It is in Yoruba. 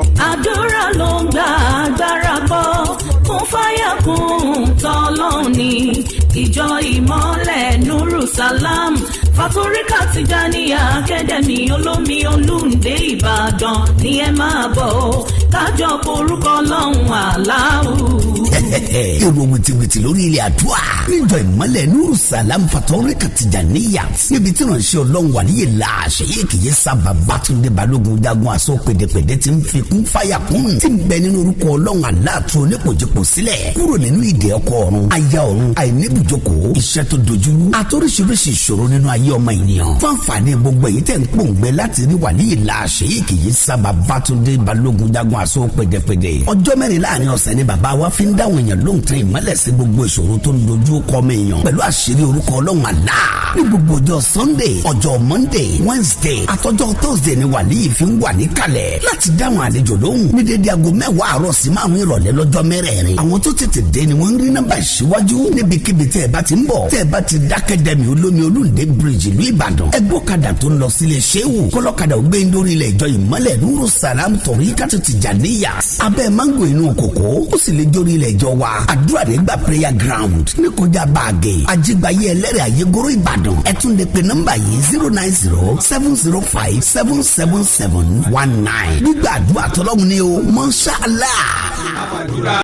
àdúrà ló ń gba agbára gbọ́ fún fáyà kún tọ́lọ́hún ní ìjọ ìmọ́lẹ̀ nuru salam fatorika Tijaniya Academy olómi olúndé Ìbàdàn ní ẹ máa bọ̀ kájọ orúkọ Ọlọ́run Allahu. èrò wìtìwìtì lórí ilé àdúrà níjọ ìmọ́lẹ̀ nuru salam fatorika Tijaniya níbi tí ìránṣẹ́ Ọlọ́run wà níyè láàṣẹ yìí kì í sábà Bátúndé Balógun jagun aṣọ pèdèpèdè tí ń fi kún fáyà kún tí ń bẹ nínú orúkọ Ọlọ́run aláàtú onípòjìpò sílẹ̀ kúrò nínú ìdè ọkọ ọ̀run aya ọ̀run àìníbùjókòó iṣẹ́ tó dojú àtòríṣiríṣi ìṣòro nínú ayé ọmọ ènìyàn fáǹfààní gbogbo èyí tẹ̀ ń pòǹgbẹ láti rí wà níyì láàṣẹ yìí kì í sábà Bátúndé Balógun jagun aṣọ pèdèpèdè ọjọ́ mẹ́rin láàrin ọ̀sẹ̀ ni bàbá wa fi ń dáhùn èèyàn lóhùn tán ìmọ́lẹ̀ sí gbogbo ìṣòro tó ń dojú kọ ọmọ èèyàn pẹ̀lú àṣírí orúkọ Ọlọ́run àlá ní gbogbo ọjọ́ Sunday ọjọ́ Monday Wednesday àtọjọ́ Thursday ni wàlíì fi ń wà níkàlẹ̀ láti dáhùn àlejò lóhùn ní dédé aago 10 àárọ̀ sí 5 ìrọ̀lẹ́ lọ́jọ́ mẹ́rẹ̀ẹ̀rin àwọn tó tètè dé ni wọ́n ń rí nọ́mbà ìṣíwájú níbikíbi tẹ́ ẹ bá ti ń bọ̀ tẹ́ ẹ bá ti dákẹ́dẹ́mi olómi olúndé bíríjì ìlú Ìbàdàn ẹgbọ́kadà tó ń lọ sílé Ṣéwù kọ́lọ́kadà ó gbé lórí ilẹ̀ ìjọ ìmọ́lẹ̀ Nuru Salam Torikatu Tijaniya abẹ́ mango inú kòkó ó sì lè jórí ilẹ̀ ìjọ wa àdúrà nígbà prayer ground ní kọjá báàgì ajígbáyé ẹlẹ́rìí ayégoro Ìbàdàn ẹ tún lè pe nọ́mbà yìí 090-705-77719 nígbà àdúrà tọ́lọ́run ni o Masha Allah.